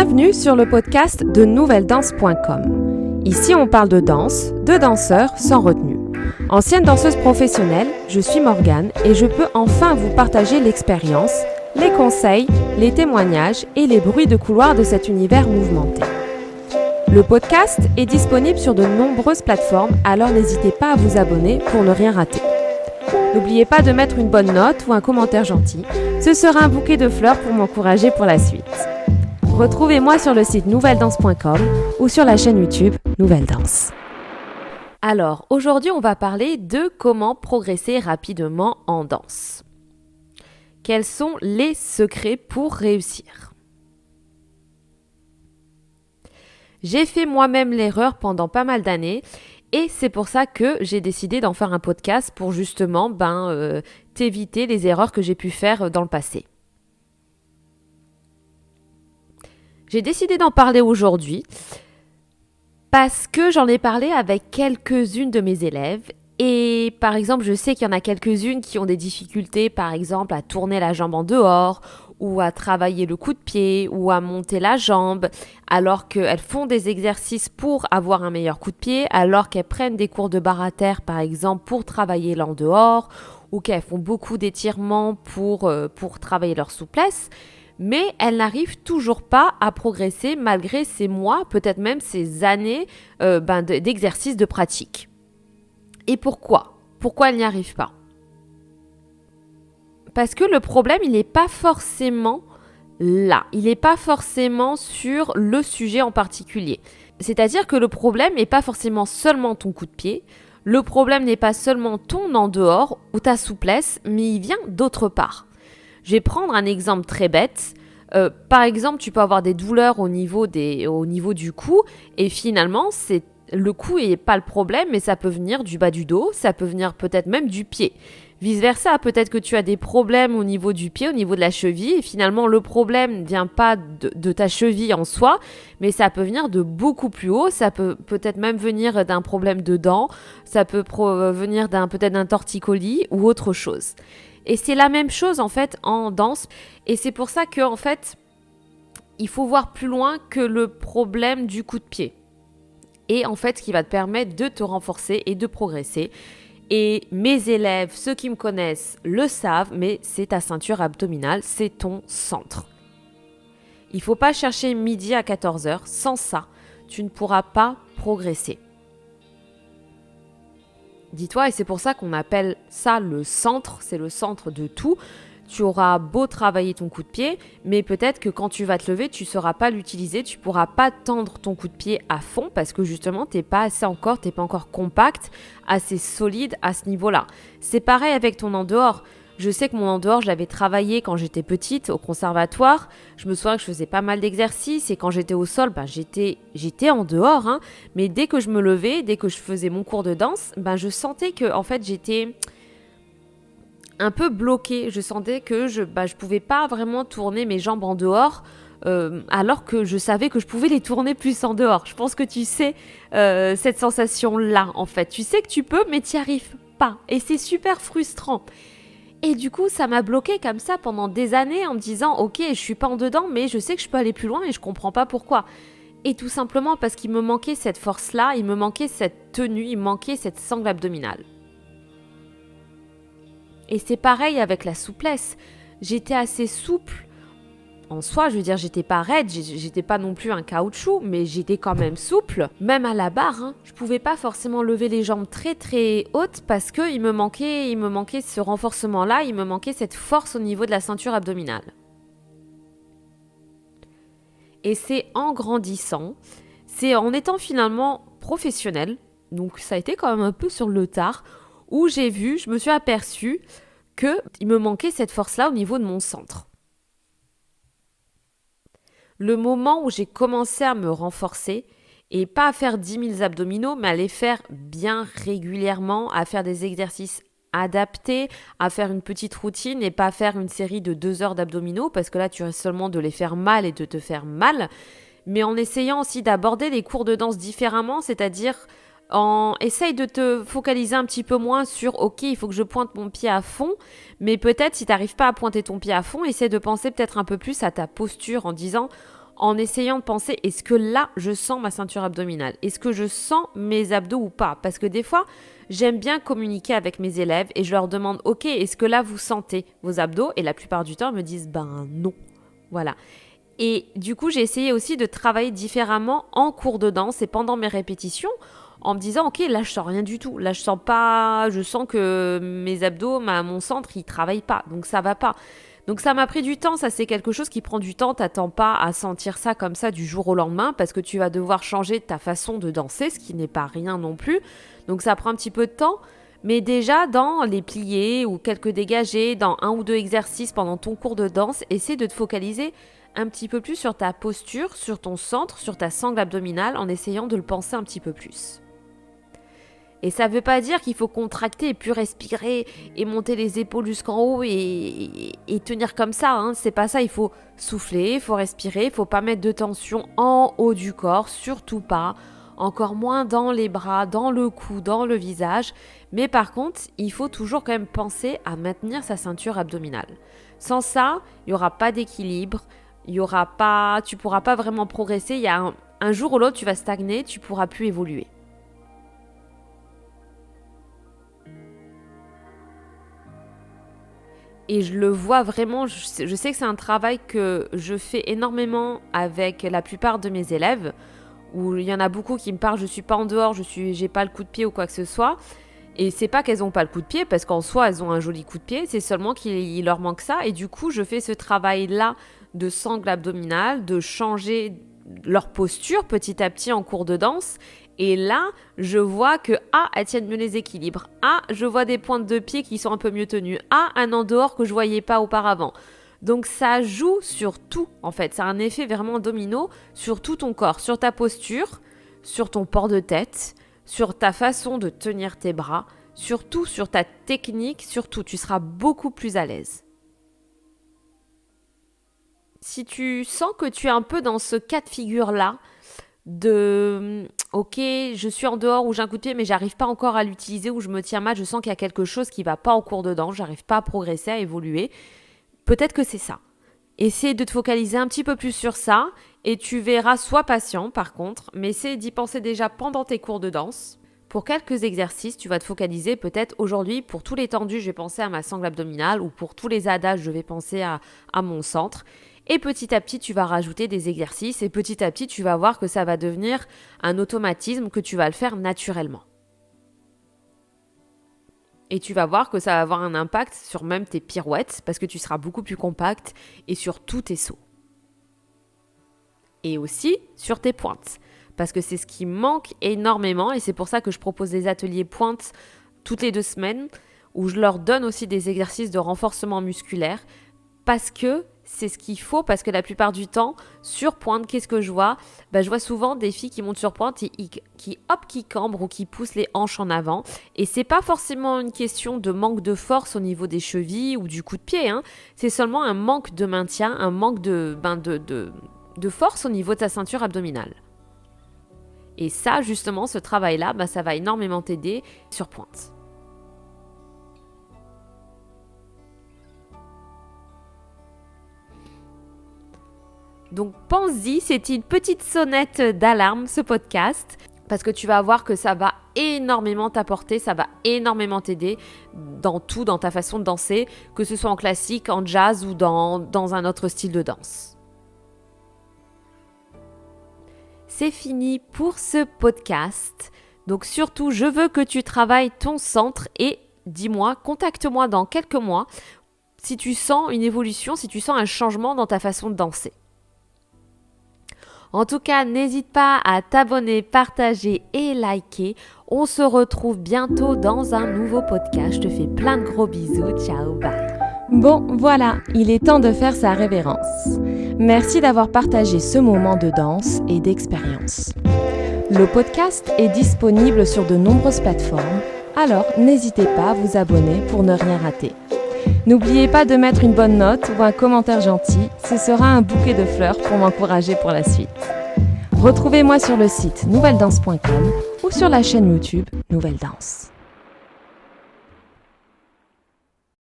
Bienvenue sur le podcast de nouvelledanse.com. Ici, on parle de danse, de danseurs sans retenue. Ancienne danseuse professionnelle, je suis Morgane et je peux enfin vous partager l'expérience, les conseils, les témoignages et les bruits de couloir de cet univers mouvementé. Le podcast est disponible sur de nombreuses plateformes, alors n'hésitez pas à vous abonner pour ne rien rater. N'oubliez pas de mettre une bonne note ou un commentaire gentil, ce sera un bouquet de fleurs pour m'encourager pour la suite. Retrouvez-moi sur le site nouvelledanse.com ou sur la chaîne YouTube Nouvelle Danse. Alors, aujourd'hui, on va parler de comment progresser rapidement en danse. Quels sont les secrets pour réussir ? J'ai fait moi-même l'erreur pendant pas mal d'années et c'est pour ça que j'ai décidé d'en faire un podcast pour justement t'éviter les erreurs que j'ai pu faire dans le passé. J'ai décidé d'en parler aujourd'hui parce que j'en ai parlé avec quelques-unes de mes élèves et par exemple, je sais qu'il y en a quelques-unes qui ont des difficultés, par exemple, à tourner la jambe en dehors ou à travailler le coup de pied ou à monter la jambe alors qu'elles font des exercices pour avoir un meilleur coup de pied, alors qu'elles prennent des cours de barre à terre, par exemple, pour travailler l'en dehors ou qu'elles font beaucoup d'étirements pour travailler leur souplesse. Mais elles n'arrivent toujours pas à progresser malgré ces mois, peut-être même ces années d'exercice de pratique. Et pourquoi ? Pourquoi elles n'y arrivent pas ? Parce que le problème, il n'est pas forcément là. Il n'est pas forcément sur le sujet en particulier. C'est-à-dire que le problème n'est pas forcément seulement ton coup de pied. Le problème n'est pas seulement ton en dehors ou ta souplesse, mais il vient d'autre part. Je vais prendre un exemple très bête. Par exemple, tu peux avoir des douleurs au niveau du cou et finalement, le cou n'est pas le problème, mais ça peut venir du bas du dos, ça peut venir peut-être même du pied. Vice-versa, peut-être que tu as des problèmes au niveau du pied, au niveau de la cheville et finalement, le problème ne vient pas de ta cheville en soi, mais ça peut venir de beaucoup plus haut, ça peut peut-être même venir d'un problème de dents, ça peut venir peut-être d'un torticolis ou autre chose. Et c'est la même chose en fait en danse et c'est pour ça qu'en fait il faut voir plus loin que le problème du coup de pied. Et en fait ce qui va te permettre de te renforcer et de progresser. Et mes élèves, ceux qui me connaissent le savent, mais c'est ta ceinture abdominale, c'est ton centre. Il ne faut pas chercher midi à 14h, sans ça tu ne pourras pas progresser. Dis-toi, et c'est pour ça qu'on appelle ça le centre, c'est le centre de tout. Tu auras beau travailler ton coup de pied, mais peut-être que quand tu vas te lever, tu ne sauras pas l'utiliser, tu ne pourras pas tendre ton coup de pied à fond parce que justement, tu n'es pas encore compact, assez solide à ce niveau-là. C'est pareil avec ton en dehors. Je sais que mon en dehors, je l'avais travaillé quand j'étais petite au conservatoire. Je me souviens que je faisais pas mal d'exercices et quand j'étais au sol, j'étais en dehors. Mais dès que je me levais, dès que je faisais mon cours de danse, je sentais que en fait, j'étais un peu bloquée. Je sentais que je pouvais pas vraiment tourner mes jambes en dehors alors que je savais que je pouvais les tourner plus en dehors. Je pense que tu sais cette sensation-là en fait. Tu sais que tu peux, mais tu n'y arrives pas. Et c'est super frustrant. Et du coup, ça m'a bloquée comme ça pendant des années en me disant « Ok, je suis pas en dedans, mais je sais que je peux aller plus loin et je comprends pas pourquoi. » Et tout simplement parce qu'il me manquait cette force-là, il me manquait cette tenue, il me manquait cette sangle abdominale. Et c'est pareil avec la souplesse. J'étais assez souple. En soi, je veux dire, j'étais pas raide, j'étais pas non plus un caoutchouc, mais j'étais quand même souple. Même à la barre, je pouvais pas forcément lever les jambes très très hautes parce qu'il me manquait ce renforcement-là, il me manquait cette force au niveau de la ceinture abdominale. Et c'est en grandissant, c'est en étant finalement professionnelle, donc ça a été quand même un peu sur le tard, où je me suis aperçue qu'il me manquait cette force-là au niveau de mon centre. Le moment où j'ai commencé à me renforcer, et pas à faire 10 000 abdominaux, mais à les faire bien régulièrement, à faire des exercices adaptés, à faire une petite routine et pas faire une série de 2 heures d'abdominaux, parce que là, tu risques seulement de les faire mal et de te faire mal, mais en essayant aussi d'aborder les cours de danse différemment, c'est-à-dire essaye de te focaliser un petit peu moins sur « Ok, il faut que je pointe mon pied à fond », mais peut-être si tu n'arrives pas à pointer ton pied à fond, essaie de penser peut-être un peu plus à ta posture en disant en essayant de penser, est-ce que là, je sens ma ceinture abdominale? Est-ce que je sens mes abdos ou pas? Parce que des fois, j'aime bien communiquer avec mes élèves et je leur demande, ok, est-ce que là, vous sentez vos abdos? Et la plupart du temps, ils me disent, ben non. Voilà. Et du coup, j'ai essayé aussi de travailler différemment en cours de danse et pendant mes répétitions en me disant, ok, là, je sens rien du tout. Là, je sens que mes abdos, mon centre, il travaille pas. Donc, ça va pas. Donc, ça m'a pris du temps. Ça, c'est quelque chose qui prend du temps. T'attends pas à sentir ça comme ça du jour au lendemain parce que tu vas devoir changer ta façon de danser, ce qui n'est pas rien non plus. Donc, ça prend un petit peu de temps. Mais déjà, dans les pliés ou quelques dégagés, dans 1 ou 2 exercices pendant ton cours de danse, essaie de te focaliser un petit peu plus sur ta posture, sur ton centre, sur ta sangle abdominale, en essayant de le penser un petit peu plus. Et ça ne veut pas dire qu'il faut contracter et puis respirer et monter les épaules jusqu'en haut et tenir comme ça. Hein. C'est pas ça, il faut souffler, il faut respirer, il ne faut pas mettre de tension en haut du corps, surtout pas. Encore moins dans les bras, dans le cou, dans le visage. Mais par contre, il faut toujours quand même penser à maintenir sa ceinture abdominale. Sans ça, il n'y aura pas d'équilibre. Tu pourras pas vraiment progresser. Il y a un jour ou l'autre, tu vas stagner, tu pourras plus évoluer. Et je le vois vraiment, je sais que c'est un travail que je fais énormément avec la plupart de mes élèves, où il y en a beaucoup qui me parlent, je suis pas en dehors, j'ai pas le coup de pied ou quoi que ce soit. Et c'est pas qu'elles ont pas le coup de pied, parce qu'en soi, elles ont un joli coup de pied, c'est seulement qu'il leur manque ça. Et du coup, je fais ce travail-là de sangle abdominale, de changer leur posture petit à petit en cours de danse. Et là, je vois que, elles tiennent mieux les équilibres. Je vois des pointes de pied qui sont un peu mieux tenues. Un en dehors que je voyais pas auparavant. Donc ça joue sur tout, en fait. C'est un effet vraiment domino sur tout ton corps, sur ta posture, sur ton port de tête, sur ta façon de tenir tes bras, surtout sur ta technique, surtout, tu seras beaucoup plus à l'aise. Si tu sens que tu es un peu dans ce cas de figure-là, ok, je suis en dehors ou j'ai un coup de pied mais j'arrive pas encore à l'utiliser ou je me tiens mal, je sens qu'il y a quelque chose qui va pas en cours de danse, j'arrive pas à progresser, à évoluer, peut-être que c'est ça. Essaie de te focaliser un petit peu plus sur ça et tu verras, sois patient par contre, mais essaie d'y penser déjà pendant tes cours de danse. Pour quelques exercices, tu vas te focaliser peut-être aujourd'hui, pour tous les tendus, je vais penser à ma sangle abdominale ou pour tous les adages, je vais penser à mon centre. Et petit à petit, tu vas rajouter des exercices et petit à petit, tu vas voir que ça va devenir un automatisme, que tu vas le faire naturellement. Et tu vas voir que ça va avoir un impact sur même tes pirouettes parce que tu seras beaucoup plus compact et sur tous tes sauts. Et aussi sur tes pointes parce que c'est ce qui manque énormément et c'est pour ça que je propose des ateliers pointes toutes les 2 semaines où je leur donne aussi des exercices de renforcement musculaire parce que c'est ce qu'il faut, parce que la plupart du temps, sur pointe, qu'est-ce que je vois ? Je vois souvent des filles qui montent sur pointe et qui cambrent ou qui poussent les hanches en avant. Et c'est pas forcément une question de manque de force au niveau des chevilles ou du coup de pied. C'est seulement un manque de maintien, un manque de force au niveau de ta ceinture abdominale. Et ça, justement, ce travail-là, ça va énormément t'aider sur pointe. Donc pense-y, c'est une petite sonnette d'alarme ce podcast parce que tu vas voir que ça va énormément t'apporter, ça va énormément t'aider dans tout, dans ta façon de danser, que ce soit en classique, en jazz ou dans un autre style de danse. C'est fini pour ce podcast. Donc surtout, je veux que tu travailles ton centre et dis-moi, contacte-moi dans quelques mois si tu sens une évolution, si tu sens un changement dans ta façon de danser. En tout cas, n'hésite pas à t'abonner, partager et liker. On se retrouve bientôt dans un nouveau podcast. Je te fais plein de gros bisous. Ciao, bye. Bon, voilà, il est temps de faire sa révérence. Merci d'avoir partagé ce moment de danse et d'expérience. Le podcast est disponible sur de nombreuses plateformes, alors n'hésitez pas à vous abonner pour ne rien rater. N'oubliez pas de mettre une bonne note ou un commentaire gentil, ce sera un bouquet de fleurs pour m'encourager pour la suite. Retrouvez-moi sur le site nouvelledanse.com ou sur la chaîne YouTube Nouvelle Danse.